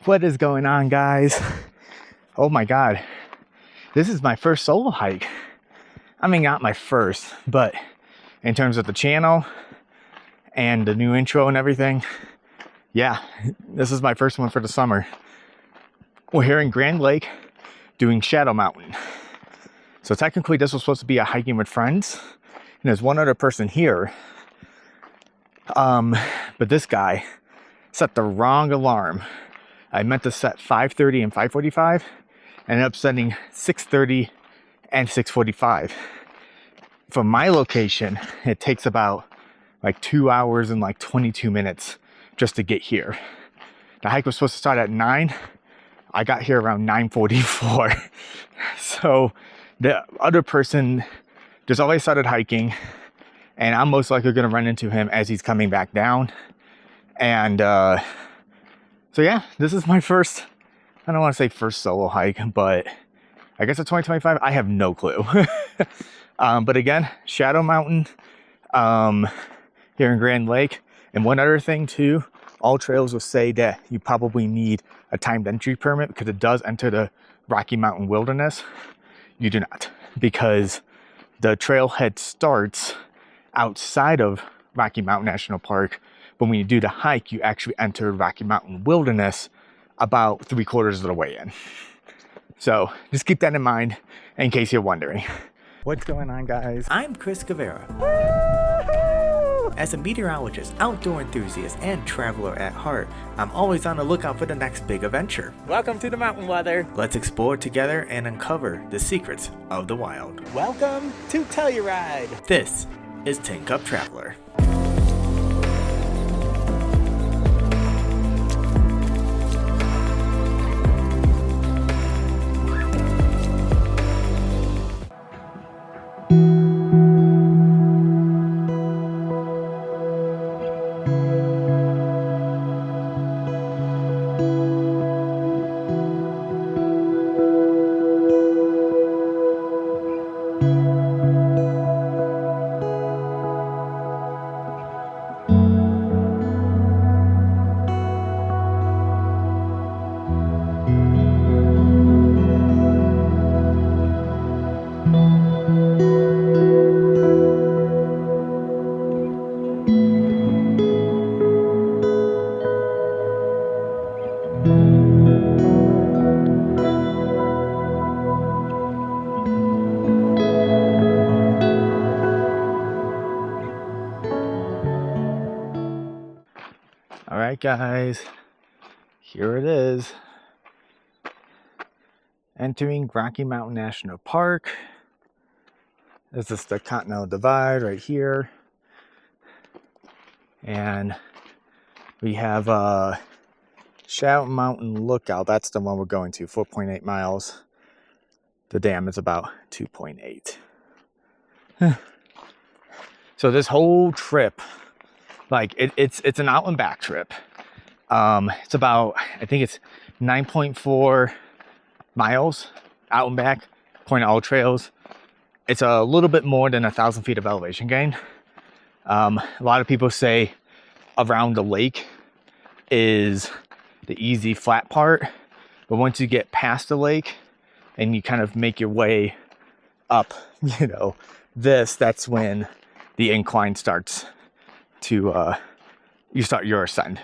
What is going on, guys? Oh my god, this is my first solo hike. I mean, not my first, but in terms of the channel and the new intro and everything, yeah, this is my first one for the summer. We're here in Grand Lake doing Shadow Mountain. So technically this was supposed to be a hiking with friends, and there's one other person here. But this guy set the wrong alarm. I meant to set 5:30 and 5:45. I ended up setting 6:30 and 6:45. From my location, it takes about like 2 hours and like 22 minutes just to get here. The hike was supposed to start at 9. I got here around 9:44. So the other person just always started hiking, and I'm most likely going to run into him as he's coming back down. And so yeah, this is my first, I don't want to say first solo hike, but I guess it's 2025. I have no clue. But again, Shadow Mountain here in Grand Lake. And one other thing too, AllTrails will say that you probably need a timed entry permit because it does enter the Rocky Mountain Wilderness. You do not, because the trailhead starts outside of Rocky Mountain National Park, but when you do the hike, you actually enter Rocky Mountain Wilderness about 3/4 of the way in. So just keep that in mind in case you're wondering. What's going on, guys? I'm Chris Guevara. As a meteorologist, outdoor enthusiast, and traveler at heart, I'm always on the lookout for the next big adventure. Welcome to the mountain weather. Let's explore together and uncover the secrets of the wild. Welcome to Telluride. This is Tin Cup Traveler. All right, guys, here it is. Entering Rocky Mountain National Park. This is the Continental Divide right here. And we have Shadow Mountain Lookout. That's the one we're going to, 4.8 miles. The dam is about 2.8. So this whole trip, like it's an out and back trip. It's about, I think it's 9.4 miles out and back, according to AllTrails. It's a little bit more than 1,000 feet of elevation gain. A lot of people say around the lake is the easy flat part, but once you get past the lake and you kind of make your way up, you know, that's when the incline starts to you start your ascent.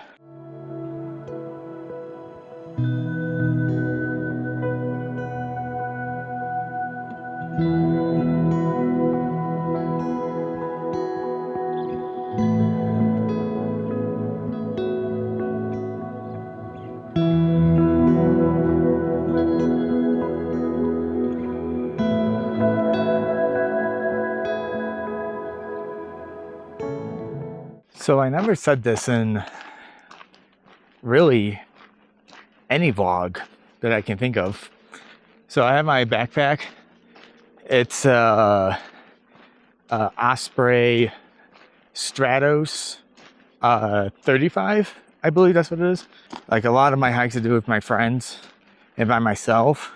So I never said this in really any vlog that I can think of. So I have my backpack. It's Osprey Stratos 35, I believe that's what it is. Like a lot of my hikes I do with my friends and by myself,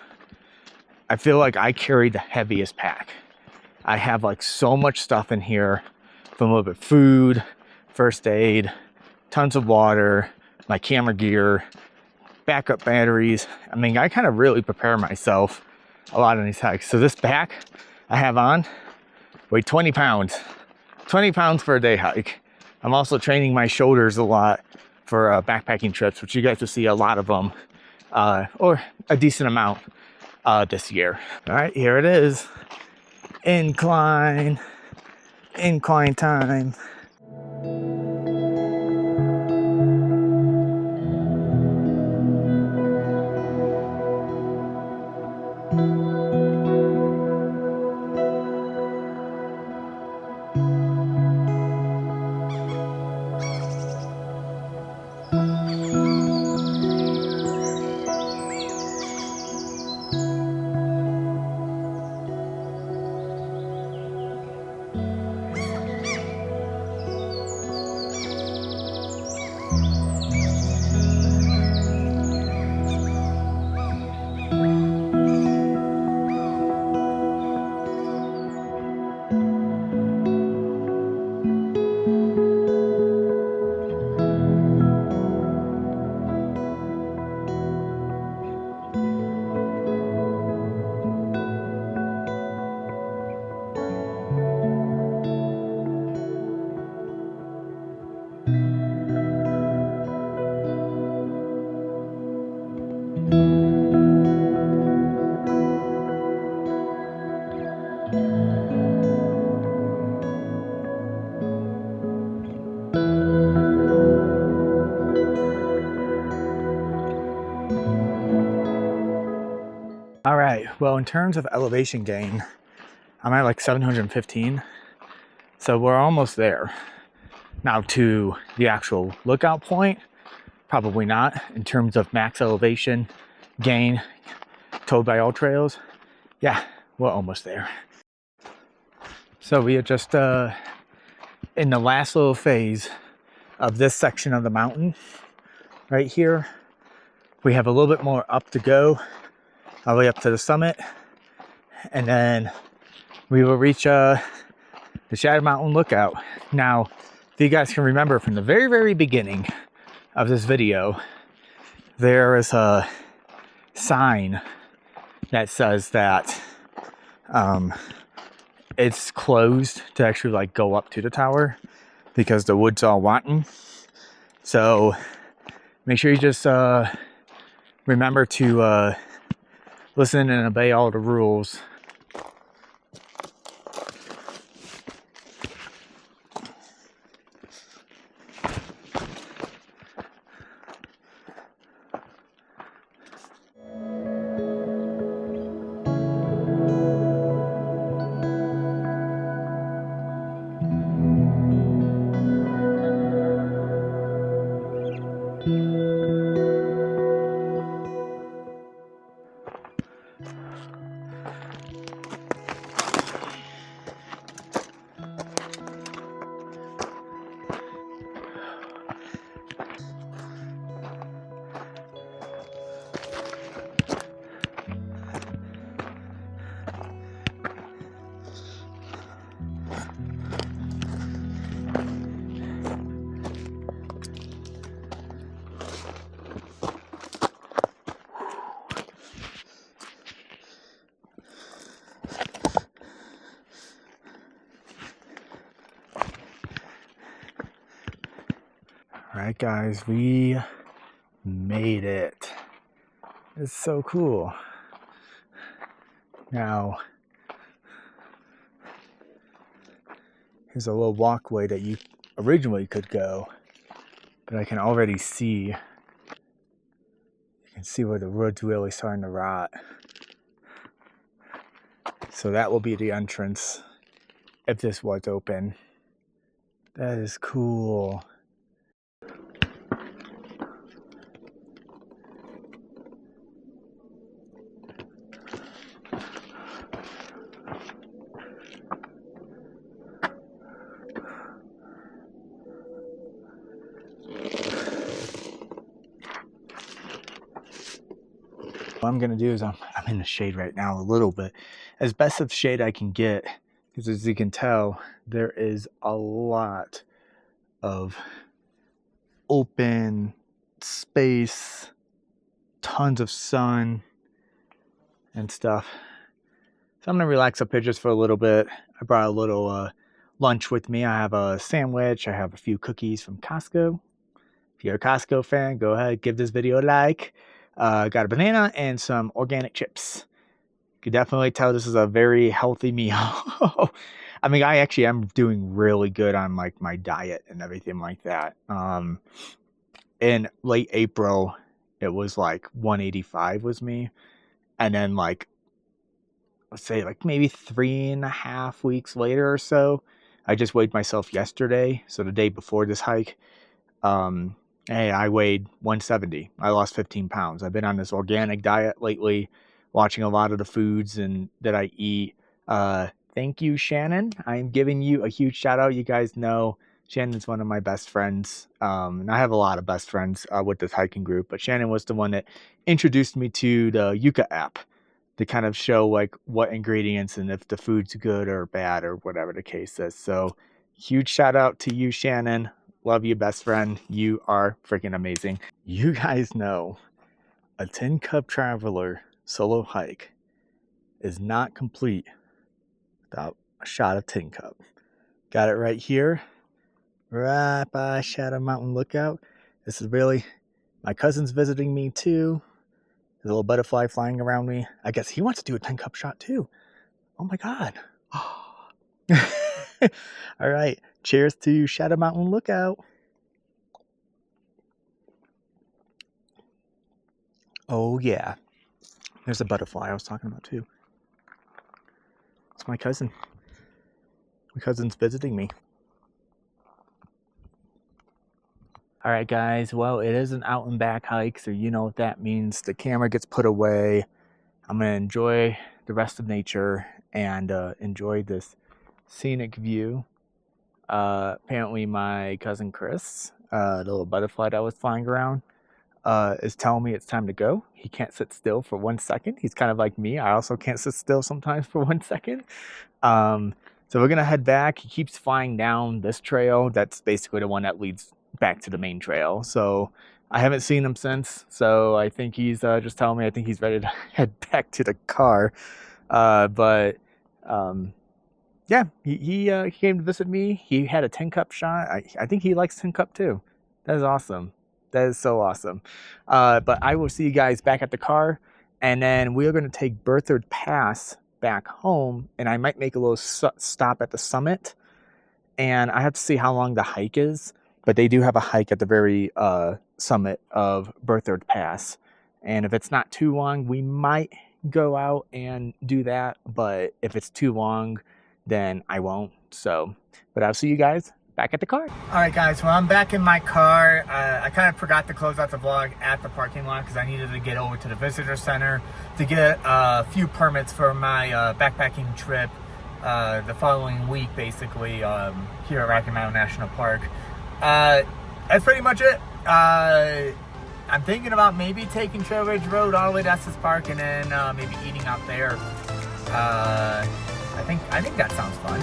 I feel like I carry the heaviest pack. I have like so much stuff in here. from a little bit of food, first aid, tons of water, my camera gear, backup batteries. I mean, I kind of really prepare myself a lot on these hikes. So this back I have on weighed 20 pounds. 20 pounds for a day hike. I'm also training my shoulders a lot for backpacking trips, which you guys will see a lot of them, or a decent amount this year. All right, here it is. Incline time. All right, well, in terms of elevation gain, I'm at like 715, so we're almost there. Now to the actual lookout point, probably not. In terms of max elevation gain told by AllTrails, yeah, we're almost there. So we are just in the last little phase of this section of the mountain right here. We have a little bit more up to go, all the way up to the summit, and then we will reach the Shadow Mountain Lookout. Now, if you guys can remember from the very, very beginning of this video, there is a sign that says that it's closed to actually like go up to the tower because the wood's all rotten. So make sure you just remember to listen and obey all the rules. Alright guys, we made it. It's so cool. Now, here's a little walkway that you originally could go, but I can already see, you can see where the wood's really starting to rot. So that will be the entrance if this was open. That is cool. What I'm gonna do is I'm in the shade right now a little bit, as best of shade I can get because as you can tell, there is a lot of open space, tons of sun and stuff. So I'm gonna relax up here just for a little bit. I brought a little lunch with me. I have a sandwich. I have a few cookies from Costco. If you're a Costco fan, go ahead, give this video a like. Got a banana and some organic chips. You can definitely tell this is a very healthy meal. I mean, I actually am doing really good on like my diet and everything like that. In late April, it was like 185 was me. And then like, let's say like maybe 3.5 weeks later or so, I just weighed myself yesterday. So the day before this hike, hey, I weighed 170. I lost 15 pounds. I've been on this organic diet lately, watching a lot of the foods and that I eat. Thank you, Shannon. I'm giving you a huge shout out. You guys know Shannon's one of my best friends. And I have a lot of best friends with this hiking group, but Shannon was the one that introduced me to the Yuka app to kind of show like what ingredients and if the food's good or bad or whatever the case is. So huge shout out to you, Shannon. Love you, best friend. You are freaking amazing. You guys know a Tin Cup Traveler solo hike is not complete without a shot of Tin Cup. Got it right here, right by Shadow Mountain Lookout. This is really, my cousin's visiting me too. There's a little butterfly flying around me. I guess he wants to do a 10 cup shot too. Oh my God. All right. Cheers to Shadow Mountain Lookout. Oh yeah. There's a butterfly I was talking about too. It's my cousin. My cousin's visiting me. All right, guys. Well, it is an out and back hike, so you know what that means. The camera gets put away. I'm going to enjoy the rest of nature and enjoy this scenic view. Apparently my cousin Chris, the little butterfly that was flying around, is telling me it's time to go. He can't sit still for 1 second. He's kind of like me. I also can't sit still sometimes for 1 second. So we're going to head back. He keeps flying down this trail. That's basically the one that leads back to the main trail. So I haven't seen him since. So I think he's just telling me I think he's ready to head back to the car. Yeah, he came to visit me. He had a 10 cup shot. I think he likes 10 cup too. That is awesome. That is so awesome. But I will see you guys back at the car. And then we are going to take Berthoud Pass back home. And I might make a little stop at the summit. And I have to see how long the hike is. But they do have a hike at the very summit of Berthoud Pass. And if it's not too long, we might go out and do that. But if it's too long, then I won't. So, but I'll see you guys back at the car. All right, guys. Well, I'm back in my car. I kind of forgot to close out the vlog at the parking lot because I needed to get over to the visitor center to get a few permits for my backpacking trip the following week, basically, here at Rocky Mountain National Park. That's pretty much it. I'm thinking about maybe taking Trail Ridge Road all the way to Estes Park and then maybe eating out there. I think that sounds fun.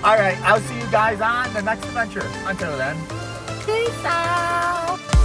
All right, I'll see you guys on the next adventure. Until then, peace out.